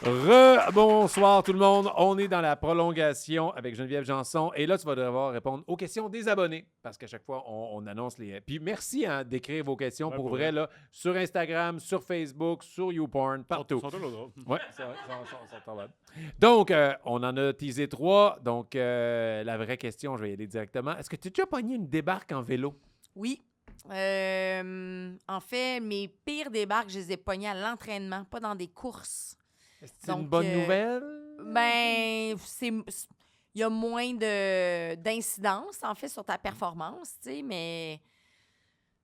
Bonsoir tout le monde. On est dans la prolongation avec Geneviève Janson. Et là, tu vas devoir répondre aux questions des abonnés. Parce qu'à chaque fois, on annonce les... Puis merci d'écrire vos questions pour vrai, là, sur Instagram, sur Facebook, sur YouPorn, partout. Ils sont toujours drôles. Oui, c'est vrai. Ils sont drôles. Donc, on en a teasé 3. Donc, la vraie question, je vais y aller directement. Est-ce que tu as déjà pogné une débarque en vélo? Oui. En fait, mes pires débarques, je les ai pognées à l'entraînement, pas dans des courses. Est-ce que c'est une bonne nouvelle? Ben, il y a moins d'incidence, en fait, sur ta performance, tu sais, mais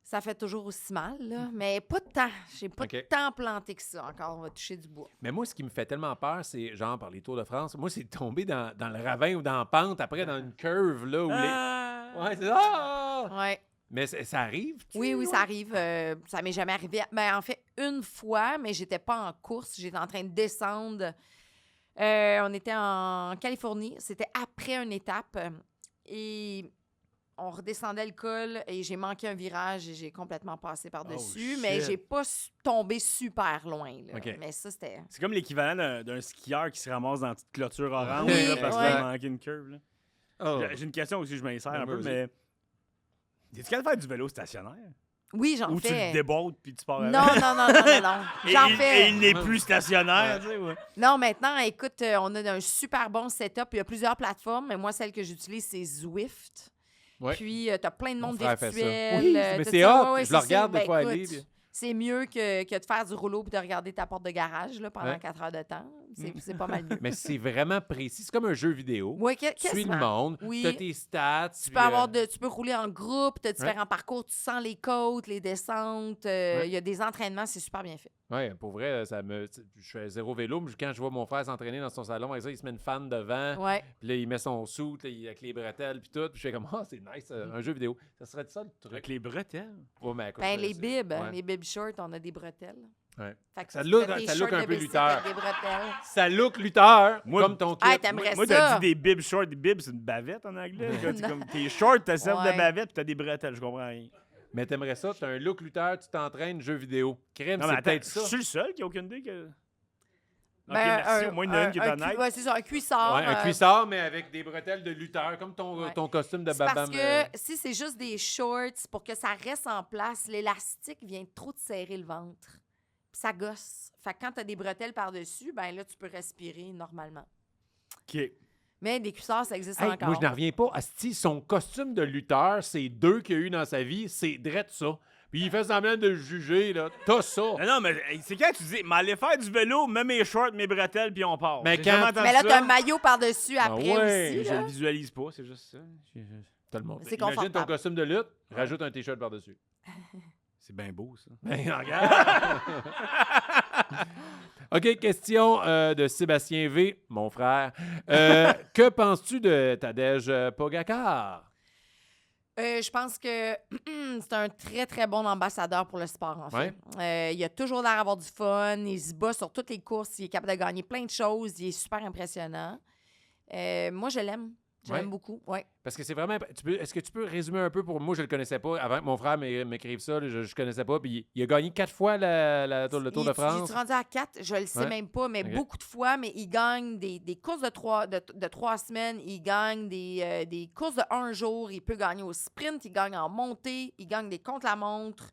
ça fait toujours aussi mal, là. Mais pas de temps. J'ai pas de temps planté que ça encore. On va toucher du bois. Mais moi, ce qui me fait tellement peur, c'est, genre, par les Tours de France, moi, c'est de tomber dans le ravin ou dans la pente, après, dans une curve, là, où les... Ouais, c'est ça! Ouais. Mais ça arrive? Oui, ça arrive. Ça m'est jamais arrivé. Ben, en fait, une fois, mais j'étais pas en course. J'étais en train de descendre. On était en Californie. C'était après une étape. Et on redescendait le col et j'ai manqué un virage et j'ai complètement passé par-dessus. Mais j'ai pas tombé super loin. Là. Okay. Mais ça, c'était... C'est comme l'équivalent d'un skieur qui se ramasse dans une petite clôture orange Oui, là, parce qu'il a manqué une curve. Là. Oh. J'ai une question aussi, je m'insère un peu, vas-y. mais... Es-tu capable de faire du vélo stationnaire? Oui, j'en Ou fais. tu le déboîtes puis tu pars avec? Non. J'en fais. Et il n'est plus stationnaire, tu sais, ouais. Non, maintenant, écoute, on a un super bon setup. Il y a plusieurs plateformes, mais moi, celle que j'utilise, c'est Zwift. Ouais. Puis, tu as plein de monde Mon frère fait ça. virtuel. Oui, mais t'as c'est ça. hot. Ouais, je le c'est regarde ça. des fois Ben, aller. écoute, c'est mieux que de faire du rouleau et de regarder ta porte de garage là, pendant Ouais. 4 heures de temps. C'est pas mal mieux. Mais c'est vraiment précis. C'est comme un jeu vidéo. Oui, Tu suis le quasiment. monde, Oui. tu as tes stats. Tu peux rouler en groupe, tu as différents Ouais. parcours, tu sens les côtes, les descentes. Il y a des entraînements, c'est super bien fait. Oui, pour vrai, je fais zéro vélo, mais quand je vois mon frère s'entraîner dans son salon, avec ça, il se met une fan devant, Ouais. puis là, il met son suit, là, avec les bretelles, puis tout, puis je fais comme, c'est nice, un jeu vidéo. Ça serait ça le truc. Avec les bretelles. Ouais, mais écoute, Ben, les bibs, ouais. les bibs shorts, on a des bretelles. Ouais. Fait que Ça tu look- fais tes ça look shorts un de peu bicycle lutteur. avec des bretelles. Ça look lutteur, Moi- comme ton kit. Ah, t'aimerais Moi, ça? t'as dit des bibs shorts. Des bibs, c'est une bavette en anglais. Comme tes shorts, t'as servent Ouais. de bavette puis t'as des bretelles. Je comprends rien. Mais t'aimerais ça, t'as un look lutteur, tu t'entraînes, jeu vidéo. Crème, Non, mais c'est attends, peut-être je ça. suis le seul qui a aucune idée que... OK, Ben, merci. Au moins, il y en a une qui est honnête. Ouais, c'est ça, un cuissard. Ouais, un cuissard, mais avec des bretelles de lutteur, comme Ouais. ton costume de C'est babam. parce que si c'est juste des shorts, pour que ça reste en place, l'élastique vient trop te serrer le ventre. Puis ça gosse. Fait que quand tu as des bretelles par-dessus, ben là, tu peux respirer normalement. OK. Mais des cuissards, ça existe Hey, encore. moi, je n'en reviens pas. Asti, son costume de lutteur, c'est 2 qu'il a eu dans sa vie, c'est drette ça. Puis il fait semblant de le juger, là. T'as ça. Non, mais c'est quand tu dis, mais allez faire du vélo, mets mes shorts, mes bretelles, puis on part. Mais J'ai quand- jamais entendu Mais là, ça. tu as un maillot par-dessus après ouais, aussi. Je là. le visualise pas, c'est juste ça. T'as le monde. C'est Imagine ton confortable. costume de lutte, rajoute un t-shirt par-dessus. C'est bien beau, ça. Ben, regarde. OK, question de Sébastien V, mon frère. Que penses-tu de Tadej Pogacar? Je pense que c'est un très, très bon ambassadeur pour le sport, en fait. Il a toujours l'air d'avoir du fun. Il se bat sur toutes les courses. Il est capable de gagner plein de choses. Il est super impressionnant. Moi, je l'aime. Je l'aime beaucoup. Ouais. Parce que c'est vraiment... Est-ce que tu peux résumer un peu pour moi? Je le connaissais pas. Avant que mon frère m'écrive ça, là, je connaissais pas. Puis il a gagné 4 fois le Tour de France. Il est rendu à 4, je le sais Ouais. même pas, mais Ok. beaucoup de fois. Mais il gagne des courses de 3 semaines. Il gagne des courses de 1 jour. Il peut gagner au sprint. Il gagne en montée. Il gagne des contre-la-montre.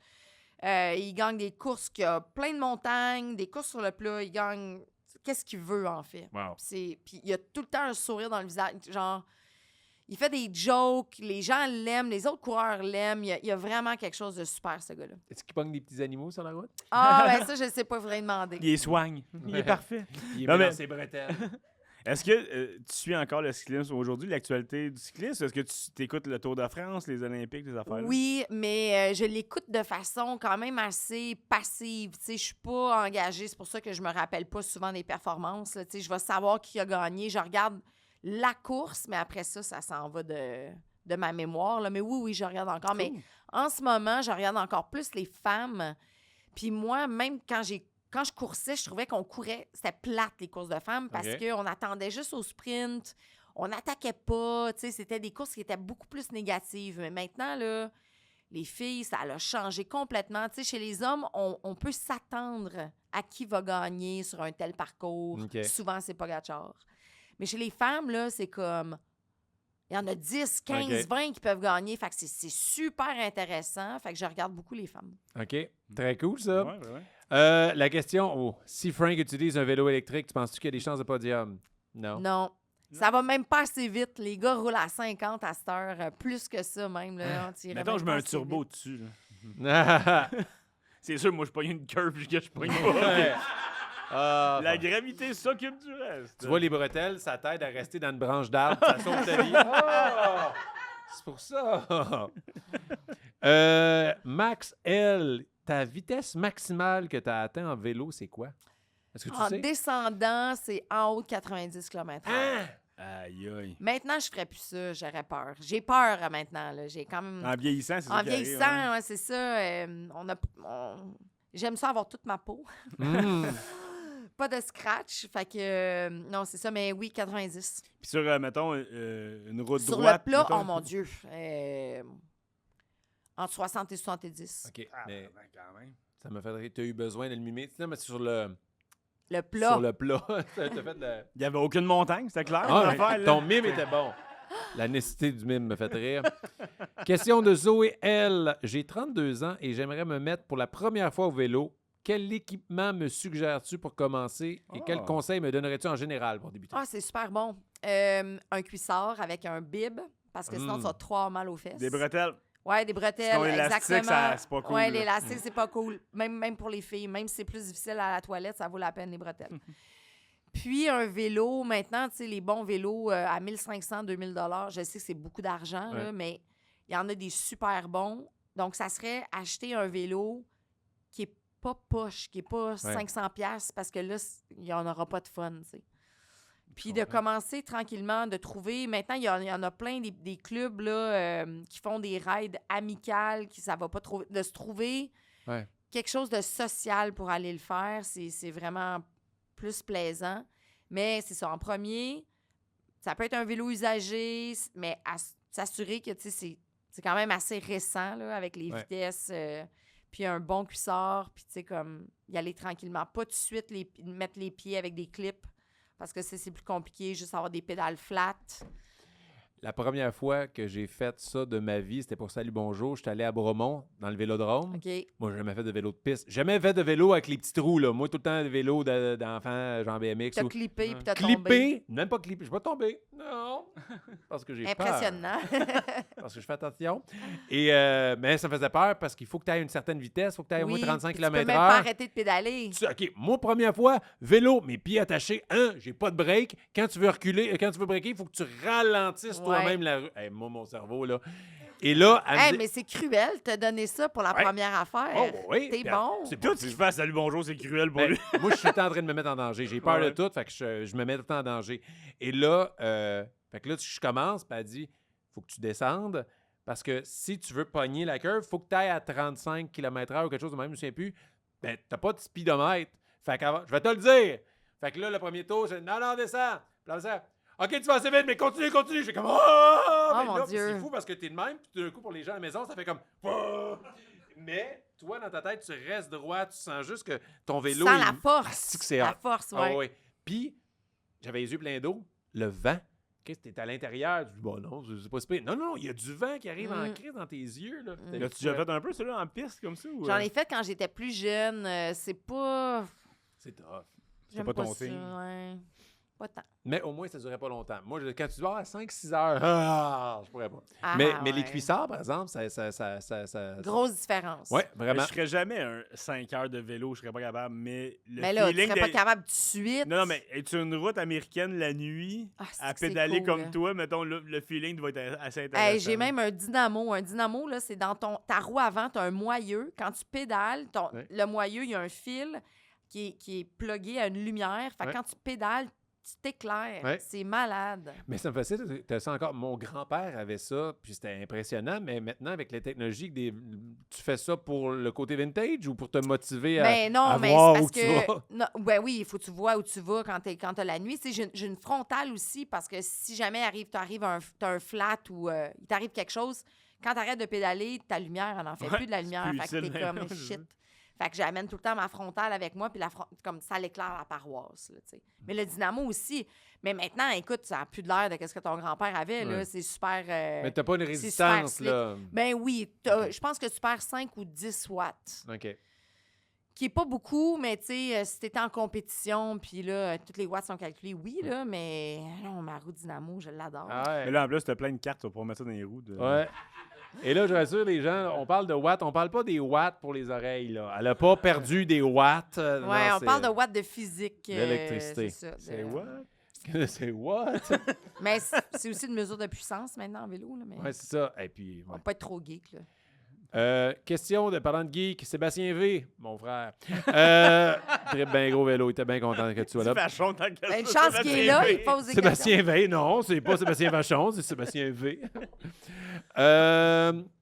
Il gagne des courses qui a plein de montagnes, des courses sur le plat. Il gagne qu'est-ce qu'il veut, en fait. Wow. Puis il a tout le temps un sourire dans le visage. Genre, il fait des jokes. Les gens l'aiment. Les autres coureurs l'aiment. Il y a vraiment quelque chose de super, ce gars-là. Est-ce qu'il pogne des petits animaux sur la route? Ah, ben ça, je ne sais pas. Il faudrait demander. Il les soigne. Il est parfait. Il est Non, mis mais- dans ses bretelles. Est-ce que tu suis encore le cyclisme aujourd'hui, l'actualité du cyclisme? Est-ce que tu écoutes le Tour de France, les Olympiques, les affaires-là? Oui, mais je l'écoute de façon quand même assez passive. Tu sais, je suis pas engagée. C'est pour ça que je me rappelle pas souvent des performances. Là. Tu sais, je vais savoir qui a gagné. Je regarde la course, mais après ça, ça s'en va de ma mémoire. Là. Mais oui, je regarde encore. Mais en ce moment, je regarde encore plus les femmes. Puis moi, même quand je coursais, je trouvais qu'on courait. C'était plate, les courses de femmes, parce OK. qu'on attendait juste au sprint. On n'attaquait pas. Tu sais, c'était des courses qui étaient beaucoup plus négatives. Mais maintenant, là, les filles, ça a changé complètement. Tu sais, chez les hommes, on peut s'attendre à qui va gagner sur un tel parcours. OK. Souvent, c'est Pogacar. Mais chez les femmes, là, c'est comme... Il y en a 10, 15, OK. 20 qui peuvent gagner. Fait que c'est super intéressant. Fait que je regarde beaucoup les femmes. OK. Très cool, ça. Ouais, ouais. La question, si Frank utilise un vélo électrique, tu penses-tu qu'il y a des chances de podium? Non. Non. Ça va même pas assez vite. Les gars roulent à 50 à cette heure. Plus que ça, même. Là, Mettons, je mets un turbo vite. dessus. Là. C'est sûr, moi, je pogne une curve jusqu'à je pogne pas. Ah, La gravité s'occupe du reste. tu vois, les bretelles, ça t'aide à rester dans une branche d'arbre. Ça sauve ta vie. Ah! C'est pour ça. Max L, ta vitesse maximale que tu as atteint en vélo, c'est quoi? Est-ce que tu En sais? descendant, c'est en haut de 90 km/h. Ah! Aïe, aïe. Maintenant, je ferais plus ça. J'aurais peur. J'ai peur maintenant. Là. J'ai quand même... En vieillissant, c'est ça En qui arrive, vieillissant, hein. ouais, c'est ça. J'aime ça avoir toute ma peau. Mm. Pas de scratch. Fait que, non, c'est ça. Mais oui, 90. Puis sur, mettons, une route Sur droite. le plat, mettons. oh mon Dieu. Entre 60 et 70. OK. Ah, Mais ben, quand même. ça m'a fait... Tu as eu besoin de le mimer. Non, mais sur le Le Sur plat. le plat. T'as fait de... Il n'y avait aucune montagne, c'était clair. Ah, l'affaire, là. ton mime était bon. La nécessité du mime me fait rire. Question de Zoé L. J'ai 32 ans et j'aimerais me mettre pour la première fois au vélo. Quel équipement me suggères-tu pour commencer et quels Oh. conseils me donnerais-tu en général pour débuter? Ah, c'est super bon. Un cuissard avec un bib, parce que sinon, tu vas trop avoir mal aux fesses. Des bretelles. Ouais, des bretelles, Sinon, l'élastique, exactement. c'est pas cool, Ouais, là. l'élastique, c'est pas cool. Même pour les filles. Même si c'est plus difficile à la toilette, ça vaut la peine, les bretelles. Puis, un vélo, maintenant, tu sais, les bons vélos à 1500, 2000 $, je sais que c'est beaucoup d'argent, là, Ouais. mais il y en a des super bons. Donc, ça serait acheter un vélo qui est pas poche, qui est pas 500 $, parce que là, il n'y en aura pas de fun, tu sais. Puis de commencer tranquillement, de trouver... Maintenant, il y en a plein des clubs là, qui font des raids amicales, qui ça va pas trop... De se trouver Ouais. quelque chose de social pour aller le faire, c'est vraiment plus plaisant. Mais c'est ça, en premier, ça peut être un vélo usagé, mais s'assurer que, tu sais, c'est quand même assez récent, là, avec les vitesses, puis un bon cuissard, puis tu sais, comme, y aller tranquillement. Pas tout de suite mettre les pieds avec des clips, parce que c'est plus compliqué, juste avoir des pédales flat. La première fois que j'ai fait ça de ma vie, c'était pour Salut Bonjour. J'étais allé à Bromont, dans le Vélodrome. OK. Moi, j'ai jamais fait de vélo de piste. J'ai jamais fait de vélo avec les petits trous, là. Moi, tout le temps, des vélos d'enfants, genre BMX. T'as ou... clippé, puis t'as tombé. Clippé, même pas clippé. Je vais pas tomber. Non. Parce que j'ai peur. Impressionnant. Parce que je fais attention. Et, mais ça me faisait peur parce qu'il faut que tu aies une certaine vitesse. Il faut que tu aies au moins 35 puis tu peux même km/h. pas arrêter de pédaler. OK, moi, première fois, vélo, mes pieds attachés. J'ai pas de break. Quand tu veux reculer, quand tu veux breaker, il faut que tu ralentisses toi-même la rue. Hey, moi, mon cerveau, là. Et là, elle me dit- Mais c'est cruel, t'as donné ça pour la première affaire. Oh, oui. T'es Puis bon. c'est Tout ce qu'il fait à Salut Bonjour, c'est cruel pour Ben, lui. moi, je suis tout le temps en train de me mettre en danger. J'ai peur de Ouais. tout, fait que je me mets tout le temps en danger. Et là, fait que là, je commence, puis elle dit, faut que tu descendes, parce que si tu veux pogner la curve, faut que tu ailles à 35 km/h ou quelque chose de même, je me souviens plus. Ben, t'as pas de speedomètre. Fait que je vais te le dire. Fait que là, le premier tour, je dis, non, descends. Puis là, ça, OK, tu vas assez vite, mais continue. Je fais comme, Mais mon là, Dieu. c'est fou parce que t'es de même, puis tout d'un coup, pour les gens à la maison, ça fait comme, oh! Mais toi, dans ta tête, tu restes droit, tu sens juste que ton vélo. Sans il- la Ah, force. c'est que c'est La hot. force, Ah ouais. ouais. Puis, j'avais les yeux pleins d'eau, le vent. Qu'est-ce que t'es à l'intérieur? Tu dis, bon, non, c'est pas si pire. Non, il y a du vent qui arrive en crise dans tes yeux. Là. L'as-tu déjà fait un peu, celui-là, en piste, comme ça? Ou, J'en ai fait quand j'étais plus jeune. C'est pas... C'est tough. J'aime pas pas, ton ça, signe. ouais. Pas tant. Mais au moins, ça durait pas longtemps. Moi, quand tu vas à 5-6 heures, je pourrais pas. Ah, mais ouais. les cuissards, par exemple, ça... Grosse différence. Ouais, Mais vraiment. je ferais jamais un 5 heures de vélo, je serais pas capable, mais le Mais là, tu feeling serais pas d'être- capable tout de suite. Non, mais es-tu une route américaine la nuit, Ah, c'est à que c'est pédaler cool, comme là. toi, mettons, le feeling doit être assez intéressant. Hey, j'ai même un dynamo. Un dynamo, là, c'est dans ta roue avant, tu as un moyeu. Quand tu pédales, Ouais. le moyeu, il y a un fil qui est plugué à une lumière. Fait que Ouais. quand tu pédales, tu t'éclaires. Ouais. C'est malade. Mais ça me fait t'as ça encore. Mon grand-père avait ça, puis c'était impressionnant. Mais maintenant, avec les technologies, tu fais ça pour le côté vintage ou pour te motiver Ben non, à mais voir c'est où parce tu que. vas? Non, ben oui, il faut que tu vois où tu vas quand t'as la nuit. Tu sais, j'ai une frontale aussi parce que si jamais t'as un flat ou il t'arrive quelque chose, quand t'arrêtes de pédaler, ta lumière, elle n'en fait Ouais, plus de la c'est lumière. plus Fait que utile, t'es comme même, shit. Fait que j'amène tout le temps ma frontale avec moi, puis comme ça l'éclaire la paroisse, là, tu sais. Mais le dynamo aussi. Mais maintenant, écoute, ça n'a plus de l'air de ce que ton grand-père avait, là. Ouais. C'est super... Mais t'as pas une c'est super résistance, slick. là. Ben oui, Ok. je pense que tu perds 5 ou 10 watts. OK. Qui est pas beaucoup, mais tu sais, si t'étais en compétition, puis là, toutes les watts sont calculés, oui, là, mais non, ma roue dynamo, je l'adore. Ah ouais. Mais là, en plus, t'as plein de cartes pour mettre ça dans les roues. Ouais. Et là, je rassure les gens, on parle de watts, on parle pas des watts pour les oreilles, là. Elle a pas perdu des watts. Ouais, non, on parle de watts de physique. L'électricité. C'est ça. C'est what? C'est what? Mais c'est aussi une mesure de puissance maintenant en vélo, là, mais Ouais, c'est ça. Et puis, on ouais. va pas être trop geek, là. Question de parlant de geek, Sébastien V, mon frère. Très bien gros vélo, il était bien content que tu sois là. Vachon, tant que Ben, une ça, chance ça qu'il fait est là, rêver. il pose des questions. Sébastien V, non, c'est pas Sébastien Vachon, c'est Sébastien V.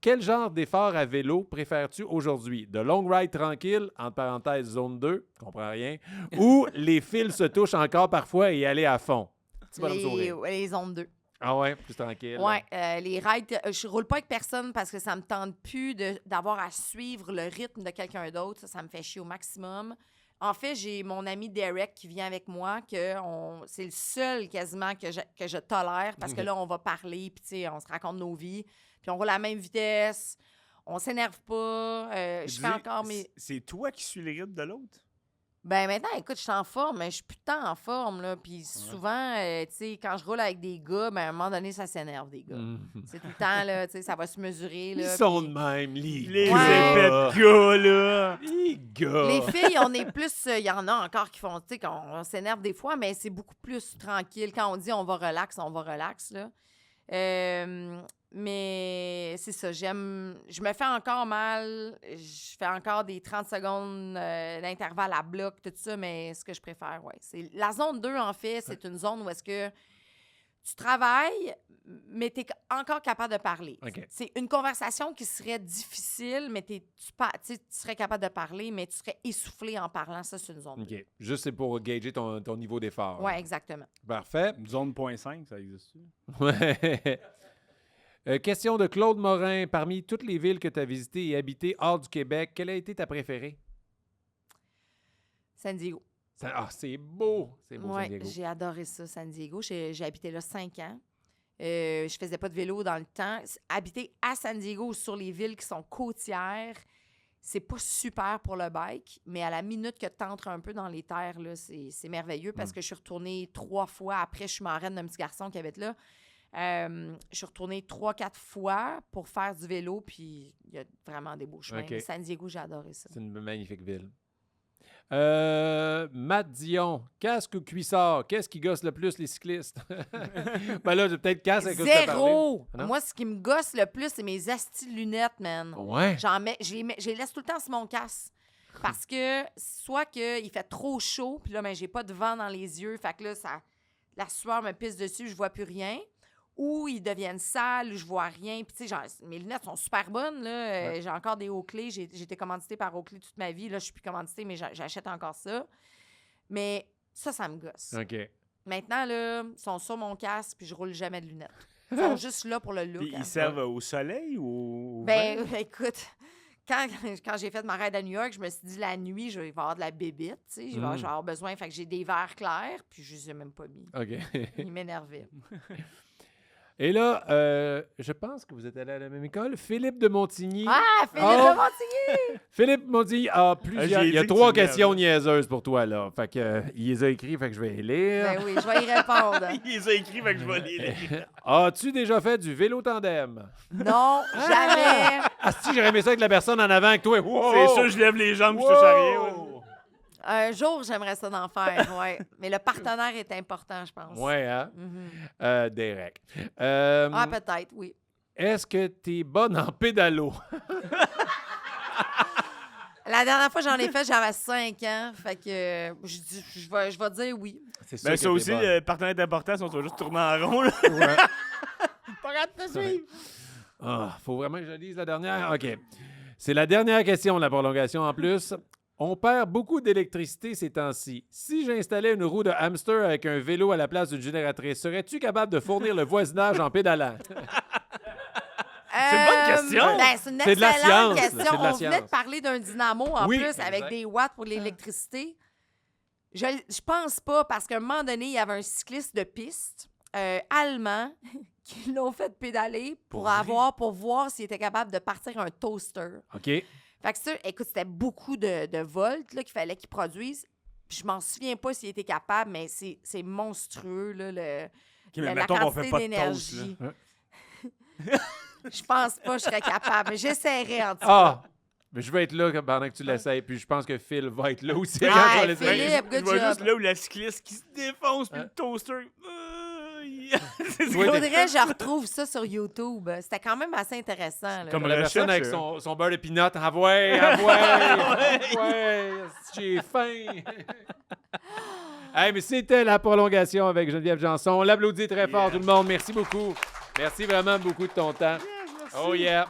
Quel genre d'effort à vélo préfères-tu aujourd'hui? De long ride tranquille, entre parenthèses zone 2, je comprends rien, ou les fils se touchent encore parfois et aller à fond? Petit bonhomme sourire. Les ondes 2. Ah ouais, plus tranquille. Ouais, les rides, je roule pas avec personne parce que ça me tente plus d'avoir à suivre le rythme de quelqu'un d'autre. Ça me fait chier au maximum. En fait, j'ai mon ami Derek qui vient avec moi, c'est le seul quasiment que je tolère parce que là, on va parler, puis tu sais, on se raconte nos vies, puis on roule à la même vitesse, on s'énerve pas. Je fais encore mes... C'est toi qui suis les rythmes de l'autre? Ben maintenant, écoute, je suis en forme, mais je suis plus de temps en forme, là. Puis souvent, tu sais, quand je roule avec des gars, ben à un moment donné, ça s'énerve, des gars. C'est tout le temps, là, tu sais, ça va se mesurer, Ils là. sont puis- de même, les Les Ouais. épais de gars, là! Les gars. Les filles, on est plus... Il y en a encore qui font, tu sais, qu'on s'énerve des fois, mais c'est beaucoup plus tranquille. Quand on dit on va relax, là. Mais c'est ça, je me fais encore mal, je fais encore des 30 secondes d'intervalle à bloc, tout ça, mais ce que je préfère, ouais, c'est la zone 2, en fait, c'est une zone où est-ce que tu travailles, mais tu es encore capable de parler. OK. C'est une conversation qui serait difficile, mais tu serais capable de parler, mais tu serais essoufflé en parlant. Ça, c'est une zone 2. OK. Juste c'est pour gager ton niveau d'effort. Oui, exactement. Parfait. Une zone 0.5, ça existe-tu? Ouais. Question de Claude Morin. Parmi toutes les villes que tu as visitées et habitées hors du Québec, quelle a été ta préférée? San Diego. C'est beau. C'est beau, San Oui, Diego. j'ai adoré ça, San Diego. J'ai habité là 5 ans. Je faisais pas de vélo dans le temps. Habiter à San Diego ou sur les villes qui sont côtières, c'est pas super pour le bike, mais à la minute que tu entres un peu dans les terres, là, c'est merveilleux parce que je suis retournée 3 fois. Après, je suis marraine d'un petit garçon qui habite là. Je suis retournée 3-4 fois pour faire du vélo, puis il y a vraiment des beaux chemins. OK. San Diego, j'ai adoré ça. C'est une magnifique ville. Matt Dion, casque ou cuissard, qu'est-ce qui gosse le plus les cyclistes? Ben là, j'ai peut-être casque à cause de parler. Zéro! Ah non? Moi, ce qui me gosse le plus, c'est mes astis de lunettes, man. Ouais. Je les laisse tout le temps sur mon casque. Parce que soit qu'il fait trop chaud, puis là, ben, j'ai pas de vent dans les yeux, fait que là, la sueur me pisse dessus, je vois plus rien. Ou ils deviennent sales, je vois rien. Puis, tu sais, mes lunettes sont super bonnes, là. J'ai encore des Oakley. J'ai été commanditée par Oakley toute ma vie. Là, je suis plus commanditée, mais j'achète encore ça. Mais ça me gosse. OK. Maintenant, là, ils sont sur mon casque, puis je roule jamais de lunettes. Ils sont juste là pour le look. Puis hein. ils servent au soleil ou au Ben, vent? écoute, quand j'ai fait ma raid à New York, je me suis dit, la nuit, je vais avoir de la bébite, tu sais, je vais avoir besoin. Fait que j'ai des verres clairs, puis je les ai même pas mis. OK. Ils m'énervaient. Et là, je pense que vous êtes allé à la même école. Philippe de Montigny. Ah, Philippe Oh! de Montigny! Philippe Montigny a plusieurs. j'ai Il y a dit que 3 tu venais questions avec. niaiseuses pour toi, là. Fait que, il les a écrits, fait que je vais les lire. Ben oui, je vais y répondre. Il les a écrits, fait que je vais les lire. As-tu déjà fait du vélo tandem? Non, jamais. Ah, si, j'aurais aimé ça avec la personne en avant avec toi. Wow! C'est sûr, je lève les jambes, je touche à rien. ouais. Wow! Un jour, j'aimerais ça d'en faire, ouais. Mais le partenaire est important, je pense. Ouais, hein? Mhm. Derek. Ah, peut-être, oui. Est-ce que t'es bonne en pédalo? La dernière fois que j'en ai fait, j'avais 5 ans. Fait que je vais dire oui. C'est Ben, ça aussi, le partenaire d'importance, on va juste tourner en rond. Là. Ouais. Pas grave de te suivre. Ah, faut vraiment que je lise la dernière? OK. C'est la dernière question de la prolongation en plus. On perd beaucoup d'électricité ces temps-ci. Si j'installais une roue de hamster avec un vélo à la place d'une génératrice, serais-tu capable de fournir le voisinage en pédalant? C'est une bonne question. C'est une C'est de la excellente science, là. question. C'est de la On venait science. de parler d'un dynamo en Oui, plus avec exact. des watts pour l'électricité. Je pense pas, parce qu'à un moment donné, il y avait un cycliste de piste allemand qui l'ont fait pédaler pour voir s'il était capable de partir un toaster. OK. Fait que ça, écoute, c'était beaucoup de volts là, qu'il fallait qu'il produise. Puis je m'en souviens pas s'il était capable, mais c'est monstrueux, là, OK, mais la mettons qu'on quantité fait pas de toast, d'énergie. là. Je pense pas que je serais capable, mais j'essaierais en tout cas. Ah! Mais je vais être là pendant que tu l'essayes, puis je pense que Phil va être là aussi. Ah, quand tu vas Philippe, l'essayer. good Je vois job. juste là où la cycliste qui se défonce, puis Hein? le toaster. Oui, Il faudrait que je retrouve ça sur YouTube. C'était quand même assez intéressant. Là. Comme La recherche, personne avec son beurre de pinot. Envoie! J'ai faim! Hey, mais c'était la prolongation avec Geneviève Janson. On l'applaudit très fort, tout le monde. Merci beaucoup. Merci vraiment beaucoup de ton temps. Oh yeah!